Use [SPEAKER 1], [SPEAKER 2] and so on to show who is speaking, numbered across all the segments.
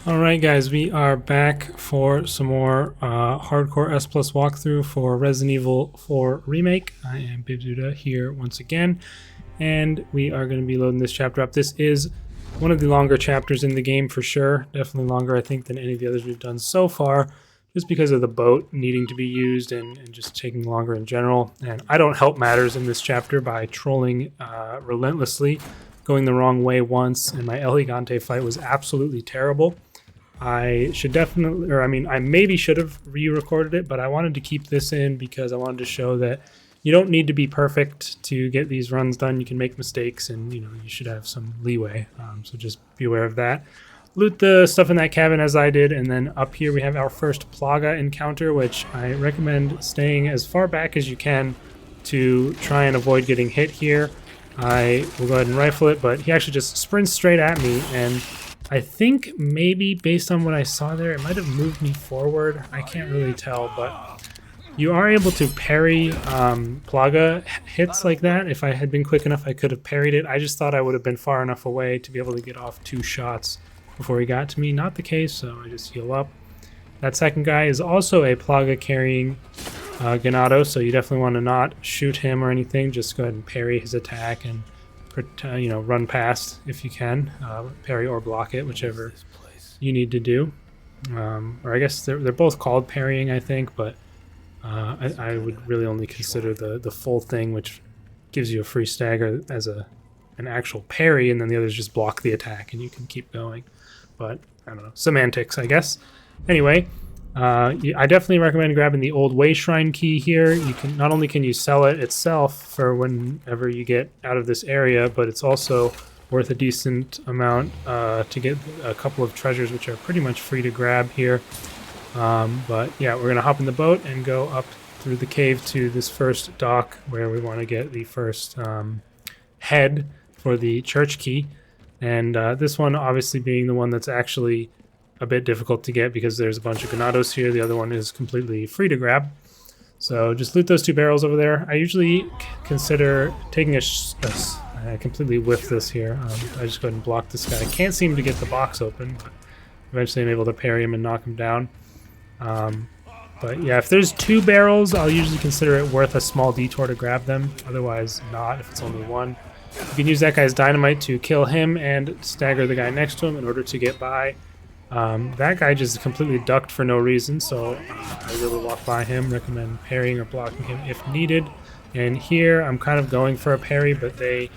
[SPEAKER 1] Alright guys, we are back for some more hardcore S Plus walkthrough for Resident Evil 4 Remake. I am Bibzuda here once again, and we are going to be loading this chapter up. This is one of the longer chapters in the game for sure. Definitely longer, I think, than any of the others we've done so far, just because of the boat needing to be used and just taking longer in general. And I don't help matters in this chapter by trolling relentlessly, going the wrong way once, and my El Gigante fight was absolutely terrible. I should definitely, I maybe should have re-recorded it, but I wanted to keep this in because I wanted to show that you don't need to be perfect to get these runs done. You can make mistakes, and you should have some leeway. So just be aware of that. Loot the stuff in that cabin as I did, and then up here we have our first Plaga encounter, which I recommend staying as far back as you can to try and avoid getting hit here. I will go ahead and rifle it, but he actually just sprints straight at me, and I think maybe based on what I saw there, it might have moved me forward. I can't really tell, but you are able to parry Plaga hits like that. If I had been quick enough, I could have parried it. I just thought I would have been far enough away to be able to get off 2 shots before he got to me. Not the case, so I just heal up. That second guy is also a Plaga carrying Ganado, so you definitely want to not shoot him or anything. Just go ahead and parry his attack and run past if you can, parry or block it, whichever you need to do. Or I guess they're both called parrying, I think, but I would really only consider the full thing, which gives you a free stagger, as an actual parry, and then the others just block the attack and you can keep going. But I don't know, semantics, I guess. Anyway, I definitely recommend grabbing the old Way Shrine key here. You can not only can you sell it itself for whenever you get out of this area, but it's also worth a decent amount to get a couple of treasures, which are pretty much free to grab here. But yeah, we're gonna hop in the boat and go up through the cave to this first dock where we want to get the first head for the church key, and this one obviously being the one that's actually a bit difficult to get because there's a bunch of Ganados here. The other one is completely free to grab. So just loot those 2 barrels over there. I usually consider taking I completely whiffed this here. I just go ahead and block this guy. I can't seem to get the box open, but eventually I'm able to parry him and knock him down. But yeah, if there's 2 barrels, I'll usually consider it worth a small detour to grab them. Otherwise not, if it's only 1. You can use that guy's dynamite to kill him and stagger the guy next to him in order to get by. That guy just completely ducked for no reason, so I was able to walk by him. Recommend parrying or blocking him if needed. And here I'm kind of going for a parry, but they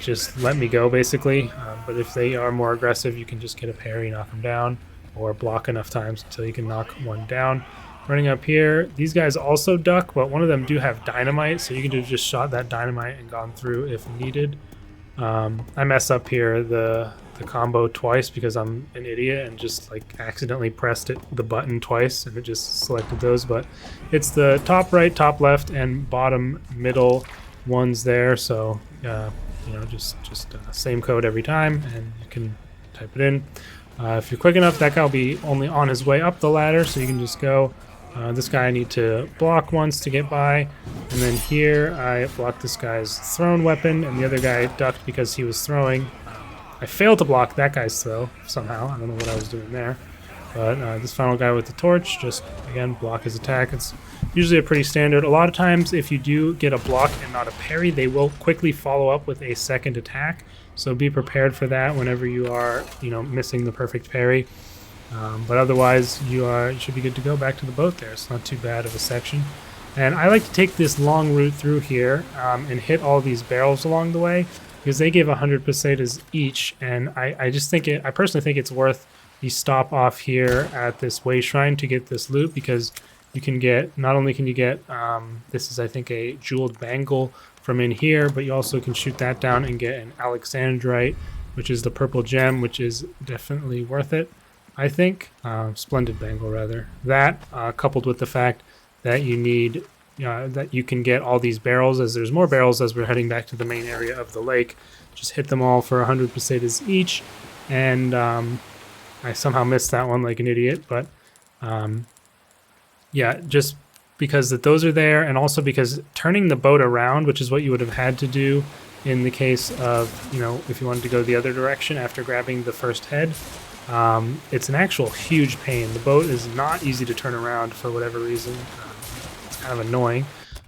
[SPEAKER 1] just let me go basically. But if they are more aggressive, you can just get a parry, knock them down, or block enough times until you can knock one down. Running up here, these guys also duck, but one of them do have dynamite, so you can just shot that dynamite and gone through if needed. I mess up here the combo twice because I'm an idiot and just like accidentally pressed the button twice and it just selected those, but it's the top right, top left, and bottom middle ones there, so just same code every time and you can type it in. If you're quick enough, that guy will be only on his way up the ladder, so you can just go. This guy I need to block once to get by, and then here I blocked this guy's thrown weapon, and the other guy ducked because he was throwing. I failed to block that guy's throw somehow. I don't know what I was doing there. But this final guy with the torch, just again block his attack. It's usually a pretty standard. A lot of times if you do get a block and not a parry, they will quickly follow up with a second attack. So be prepared for that whenever you are missing the perfect parry. But otherwise you should be good to go back to the boat there. It's not too bad of a section. And I like to take this long route through here and hit all these barrels along the way, because they give 100 pesetas each, and I personally think it's worth the stop off here at this Way Shrine to get this loot, because you can get, not only can you get, this is I think a jeweled bangle from in here, but you also can shoot that down and get an Alexandrite, which is the purple gem, which is definitely worth it, I think. Splendid bangle rather. That coupled with the fact that you need that you can get all these barrels, as there's more barrels as we're heading back to the main area of the lake. Just hit them all for 100 pesetas each, and I somehow missed that one like an idiot, but yeah, just because those are there, and also because turning the boat around, which is what you would have had to do in the case of, if you wanted to go the other direction after grabbing the first head, It's an actual huge pain. The boat is not easy to turn around for whatever reason. It's kind of annoying,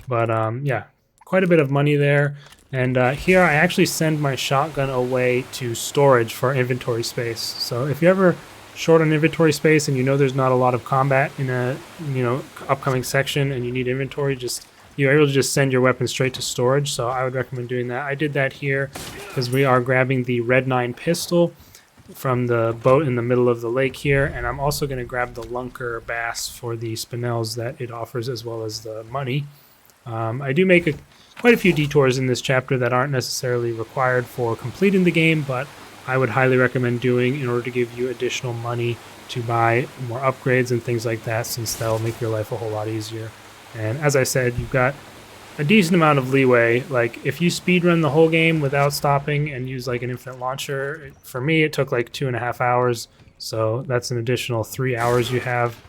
[SPEAKER 1] but yeah, quite a bit of money there. And here I actually send my shotgun away to storage for inventory space. So if you're ever short on inventory space and you know there's not a lot of combat in a upcoming section and you need inventory, you're able to just send your weapon straight to storage. So I would recommend doing that. I did that here because we are grabbing the Red 9 pistol from the boat in the middle of the lake here, and I'm also going to grab the Lunker Bass for the spinels that it offers, as well as the money. I do make quite a few detours in this chapter that aren't necessarily required for completing the game, but I would highly recommend doing in order to give you additional money to buy more upgrades and things like that, since that'll make your life a whole lot easier. And as I said, you've got a decent amount of leeway. Like if you speedrun the whole game without stopping and use like an infinite launcher, for me it took like 2.5 hours, so that's an additional 3 hours you have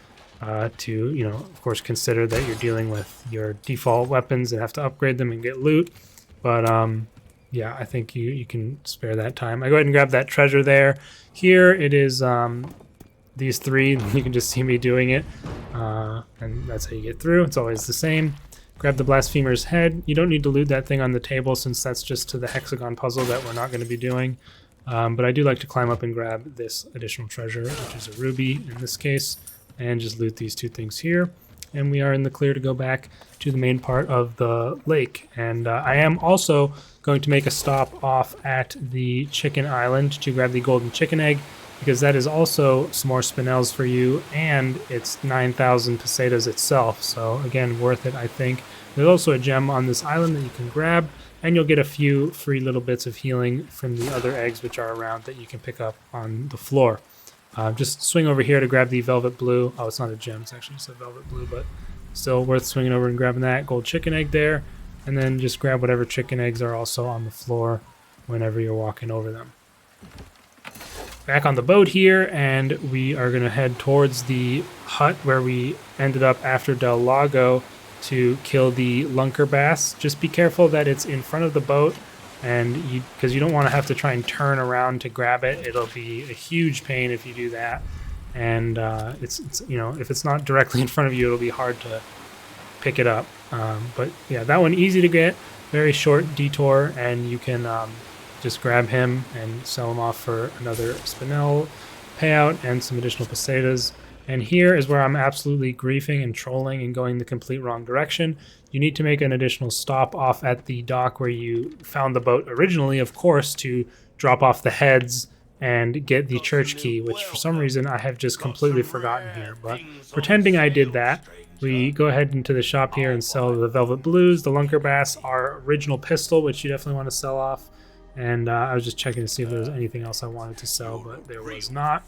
[SPEAKER 1] to, of course, consider that you're dealing with your default weapons and have to upgrade them and get loot. But yeah, I think you can spare that time. I go ahead and grab that treasure there. Here it is, these three. You can just see me doing it, and that's how you get through. It's always the same. Grab the Blasphemer's head. You don't need to loot that thing on the table, since that's just to the hexagon puzzle that we're not going to be doing. But I do like to climb up and grab this additional treasure, which is a ruby in this case, and just loot these two things here. And we are in the clear to go back to the main part of the lake. And I am also going to make a stop off at the Chicken Island to grab the golden chicken egg, because that is also some more spinels for you, and it's 9,000 pesetas itself. So again, worth it, I think. There's also a gem on this island that you can grab, and you'll get a few free little bits of healing from the other eggs which are around that you can pick up on the floor. Just swing over here to grab the velvet blue. Oh, it's not a gem, it's actually just a velvet blue, but still worth swinging over and grabbing that gold chicken egg there. And then just grab whatever chicken eggs are also on the floor whenever you're walking over them. Back on the boat here, and we are going to head towards the hut where we ended up after Del Lago to kill the Lunker Bass. Just be careful that it's in front of the boat, and because you don't want to have to try and turn around to grab it. It'll be a huge pain if you do that, and it's if it's not directly in front of you, it'll be hard to pick it up. But yeah, that one easy to get, very short detour, and you can just grab him and sell him off for another spinel payout and some additional pesetas. And here is where I'm absolutely griefing and trolling and going the complete wrong direction. You need to make an additional stop off at the dock where you found the boat originally, of course, to drop off the heads and get the church key, which for some reason I have just completely forgotten here. But pretending I did that, we go ahead into the shop here and sell the Velvet Blues, the Lunker Bass, our original pistol, which you definitely want to sell off. And I was just checking to see if there was anything else I wanted to sell, but there was not.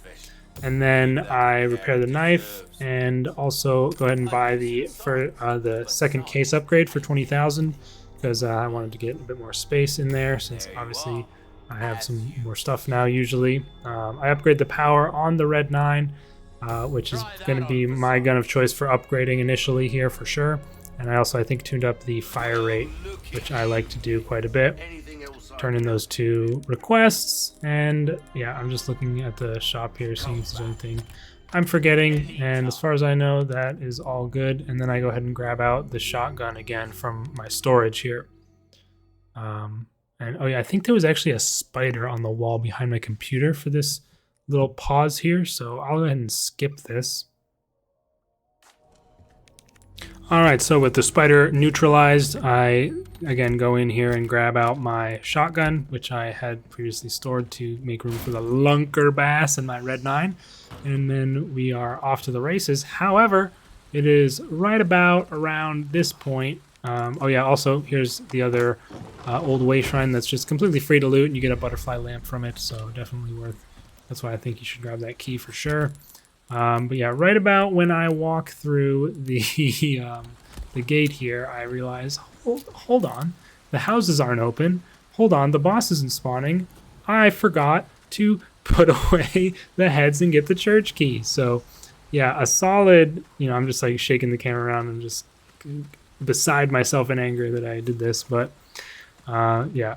[SPEAKER 1] And then I repair the knife and also go ahead and buy the second case upgrade for 20,000, because I wanted to get a bit more space in there, since obviously I have some more stuff now usually. I upgrade the power on the Red 9, which is going to be my gun of choice for upgrading initially here for sure. And I think tuned up the fire rate, which I like to do quite a bit. Turn in those two requests, and yeah, I'm just looking at the shop here, seeing if there's anything I'm forgetting, and as far as I know, that is all good. And then I go ahead and grab out the shotgun again from my storage here. And oh yeah, I think there was actually a spider on the wall behind my computer for this little pause here, so I'll go ahead and skip this. Alright, so with the spider neutralized, I again go in here and grab out my shotgun, which I had previously stored to make room for the Lunker Bass and my Red 9, and then we are off to the races. However, it is right about around this point. Oh yeah, also here's the other old way shrine that's just completely free to loot, and you get a butterfly lamp from it, so definitely worth. That's why I think you should grab that key for sure. But yeah, right about when I walk through the gate here, I realize, hold on, the houses aren't open. Hold on, the boss isn't spawning. I forgot to put away the heads and get the church key. So yeah, a solid, I'm just like shaking the camera around and just beside myself in anger that I did this. But yeah,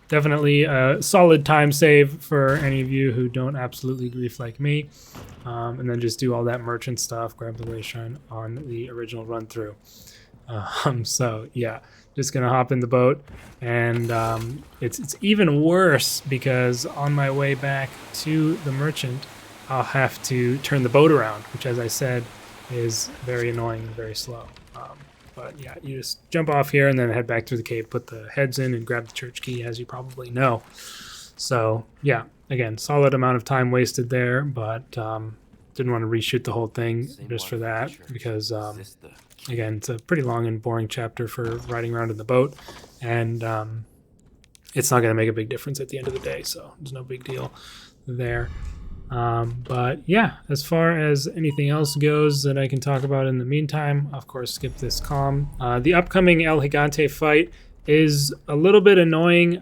[SPEAKER 1] definitely a solid time save for any of you who don't absolutely grief like me. And then just do all that merchant stuff, grab the way shrine on the original run through. So yeah, just gonna hop in the boat, and it's even worse because on my way back to the merchant, I'll have to turn the boat around, which, as I said, is very annoying and very slow. But yeah, you just jump off here and then head back through the cave, put the heads in, and grab the church key, as you probably know. So yeah, again, solid amount of time wasted there, but didn't want to reshoot the whole thing just for that, because again, it's a pretty long and boring chapter for riding around in the boat, and it's not going to make a big difference at the end of the day, so there's no big deal there. But yeah, as far as anything else goes that I can talk about in the meantime, of course, skip this calm. The upcoming El Gigante fight is a little bit annoying,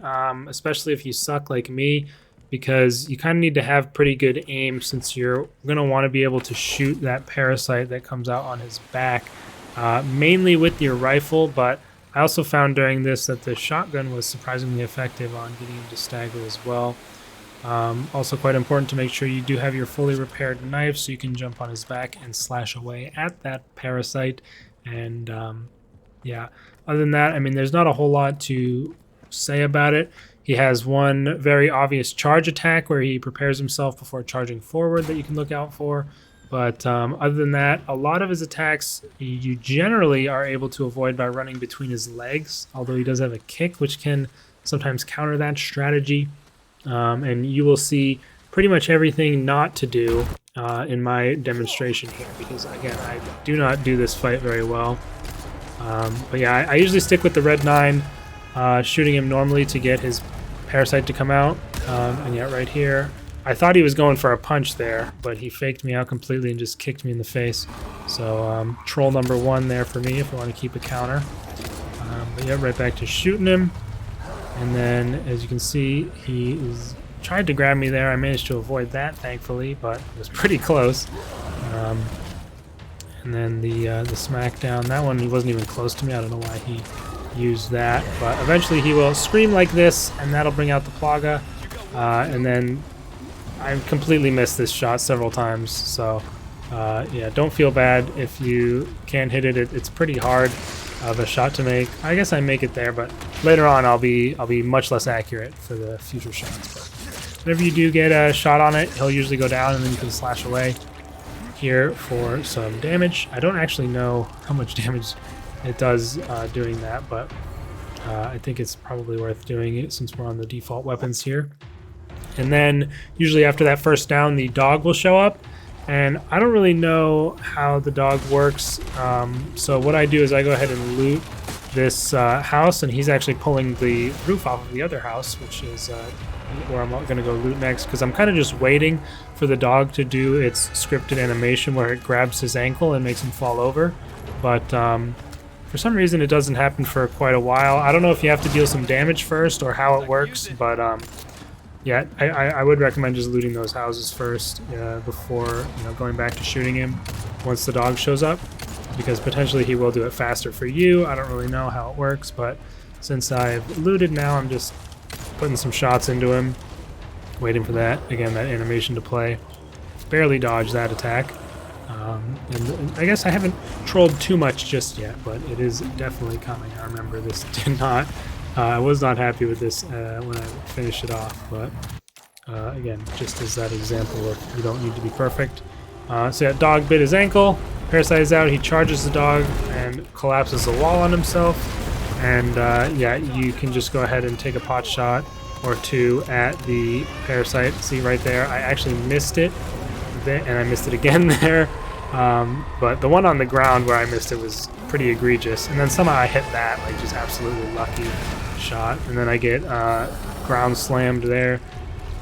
[SPEAKER 1] especially if you suck like me, because you kind of need to have pretty good aim, since you're going to want to be able to shoot that parasite that comes out on his back, mainly with your rifle. But I also found during this that the shotgun was surprisingly effective on getting him to stagger as well. Also quite important to make sure you do have your fully repaired knife, so you can jump on his back and slash away at that parasite. And yeah, other than that, I mean, there's not a whole lot to say about it. He has one very obvious charge attack where he prepares himself before charging forward that you can look out for. But other than that, a lot of his attacks you generally are able to avoid by running between his legs, although he does have a kick, which can sometimes counter that strategy. And you will see pretty much everything not to do in my demonstration here, because again, I do not do this fight very well. But yeah, I usually stick with the red 9, shooting him normally to get his parasite to come out. And yeah, right here, I thought he was going for a punch there, but he faked me out completely and just kicked me in the face. So troll number 1 there for me if I want to keep a counter. But yeah, right back to shooting him. And then, as you can see, he tried to grab me there. I managed to avoid that, thankfully, but it was pretty close. And then the smackdown, that one, he wasn't even close to me. I don't know why he used that. But eventually he will scream like this, and that'll bring out the Plaga. And then I completely missed this shot several times. So, yeah, don't feel bad if you can't hit it. It's pretty hard of a shot to make. I guess I make it there, but later on I'll be much less accurate for the future shots. But whenever you do get a shot on it, he'll usually go down, and then you can slash away here for some damage. I don't actually know how much damage it does doing that, but I think it's probably worth doing it since we're on the default weapons here. And then usually after that first down, the dog will show up. And I don't really know how the dog works, so what I do is I go ahead and loot this house, and he's actually pulling the roof off of the other house, which is where I'm going to go loot next, because I'm kind of just waiting for the dog to do its scripted animation where it grabs his ankle and makes him fall over. But for some reason it doesn't happen for quite a while. I don't know if you have to deal some damage first or how it works, but yeah, I would recommend just looting those houses first before going back to shooting him once the dog shows up, because potentially he will do it faster for you. I don't really know how it works, but since I've looted now, I'm just putting some shots into him, waiting for that animation to play. Barely dodged that attack. And I guess I haven't trolled too much just yet, but it is definitely coming. I remember this did not... I was not happy with this when I finished it off, but again, just as that example of you don't need to be perfect. So yeah, dog bit his ankle, parasite is out, he charges the dog and collapses the wall on himself, and yeah, you can just go ahead and take a pot shot or two at the parasite. See right there, I actually missed it, and I missed it again there, but the one on the ground where I missed it was pretty egregious, and then somehow I hit that, like just absolutely lucky shot, and then I get ground slammed there.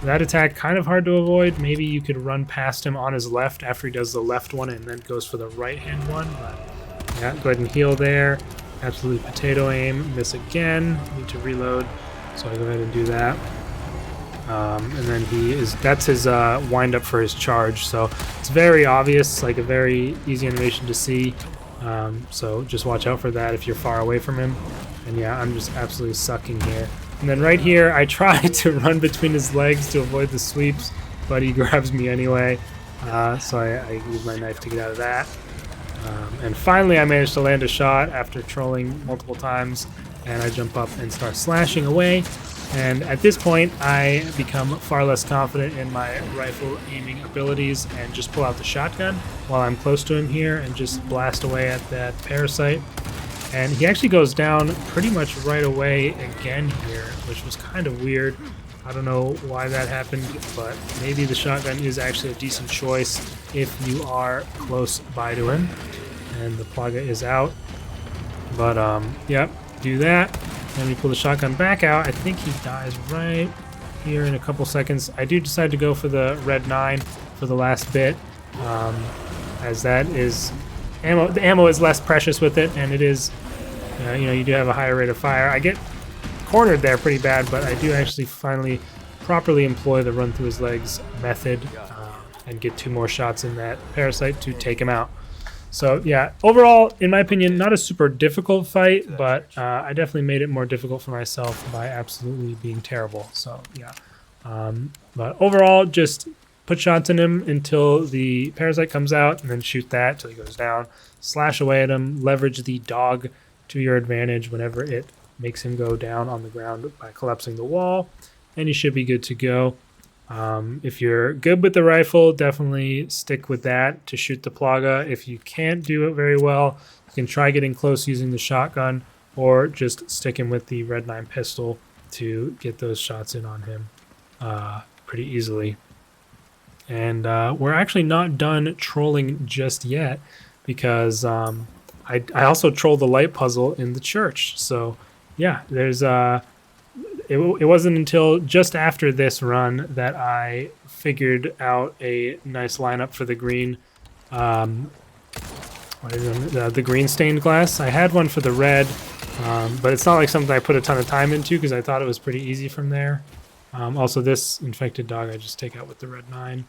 [SPEAKER 1] That attack kind of hard to avoid. Maybe you could run past him on his left after he does the left one and then goes for the right hand one, but yeah, go ahead and heal there. Absolutely potato aim, miss again, need to reload, so I go ahead and do that. And then that's his wind up for his charge, so it's very obvious, like a very easy animation to see. So just watch out for that if you're far away from him. And yeah, I'm just absolutely sucking here. And then right here, I try to run between his legs to avoid the sweeps, but he grabs me anyway. So I use my knife to get out of that. And finally, I managed to land a shot after trolling multiple times, and I jump up and start slashing away. And at this point, I become far less confident in my rifle aiming abilities and just pull out the shotgun while I'm close to him here and just blast away at that parasite. And he actually goes down pretty much right away again here, which was kind of weird. I don't know why that happened, but maybe the shotgun is actually a decent choice if you are close by to him. And the Plaga is out. But, yep, do that. And we pull the shotgun back out. I think he dies right here in a couple seconds. I do decide to go for the Red 9 for the last bit, as that is ammo. The ammo is less precious with it, and it is, you do have a higher rate of fire. I get cornered there pretty bad, but I do actually finally properly employ the run through his legs method and get 2 more shots in that parasite to take him out. So yeah, overall, in my opinion, not a super difficult fight, but I definitely made it more difficult for myself by absolutely being terrible. So yeah, but overall, just put shots in him until the parasite comes out, and then shoot that till he goes down. Slash away at him. Leverage the dog to your advantage whenever it makes him go down on the ground by collapsing the wall, and you should be good to go. If you're good with the rifle, definitely stick with that to shoot the Plaga. If you can't do it very well, you can try getting close using the shotgun, or just stick him with the Red 9 pistol to get those shots in on him pretty easily. And we're actually not done trolling just yet, because I also trolled the light puzzle in the church. So yeah, there's it wasn't until just after this run that I figured out a nice lineup for the green, the green stained glass. I had one for the red, but it's not like something I put a ton of time into because I thought it was pretty easy from there. Also, this infected dog I just take out with the Red 9.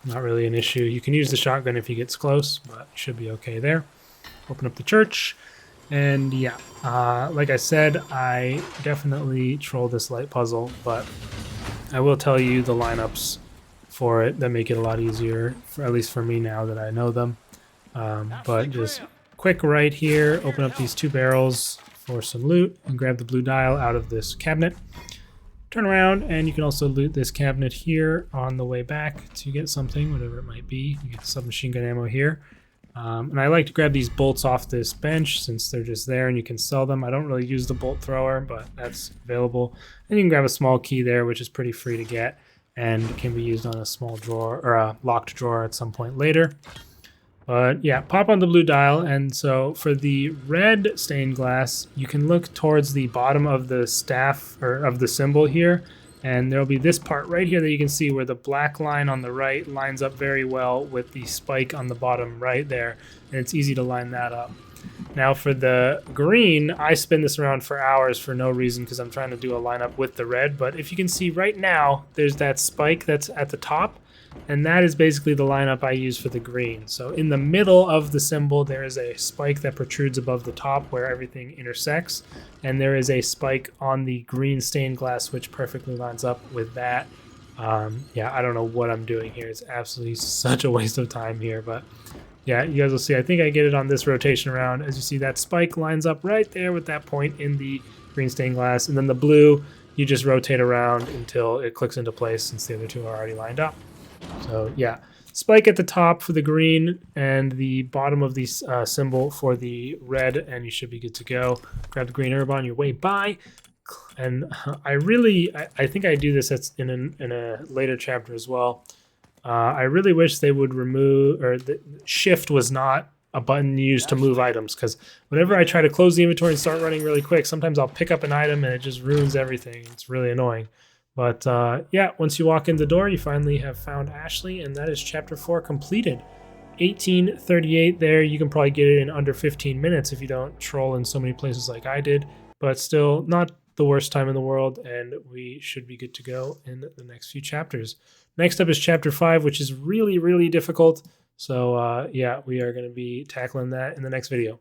[SPEAKER 1] Not really an issue. You can use the shotgun if he gets close, but you should be okay there. Open up the church. And yeah, like I said, I definitely troll this light puzzle, but I will tell you the lineups for it that make it a lot easier, at least for me now that I know them. But just quick right here, open up these 2 barrels for some loot and grab the blue dial out of this cabinet. Turn around, and you can also loot this cabinet here on the way back to get something, whatever it might be. You get the submachine gun ammo here. And I like to grab these bolts off this bench since they're just there and you can sell them. I don't really use the bolt thrower, but that's available. And you can grab a small key there, which is pretty free to get and can be used on a small drawer or a locked drawer at some point later. But yeah, pop on the blue dial. And so for the red stained glass, you can look towards the bottom of the staff or of the symbol here. And there'll be this part right here that you can see where the black line on the right lines up very well with the spike on the bottom right there. And it's easy to line that up. Now for the green, I spin this around for hours for no reason because I'm trying to do a lineup with the red. But if you can see right now, there's that spike that's at the top. And that is basically the lineup I use for the green. So in the middle of the symbol, there is a spike that protrudes above the top where everything intersects. And there is a spike on the green stained glass, which perfectly lines up with that. Yeah, I don't know what I'm doing here. It's absolutely such a waste of time here. But yeah, you guys will see. I think I get it on this rotation around. As you see, that spike lines up right there with that point in the green stained glass. And then the blue, you just rotate around until it clicks into place since the other 2 are already lined up. So yeah, spike at the top for the green and the bottom of the symbol for the red, and you should be good to go. Grab the green herb on your way by. And I think I do this in a later chapter as well. I really wish they would remove, or the shift was not a button used to move items, because whenever I try to close the inventory and start running really quick, sometimes I'll pick up an item and it just ruins everything. It's really annoying. But yeah, once you walk in the door, you finally have found Ashley, and that is chapter 4 completed. 1838 there. You can probably get it in under 15 minutes if you don't troll in so many places like I did, but still not the worst time in the world, and we should be good to go in the next few chapters. Next up is chapter 5, which is really, really difficult. So yeah, we are going to be tackling that in the next video.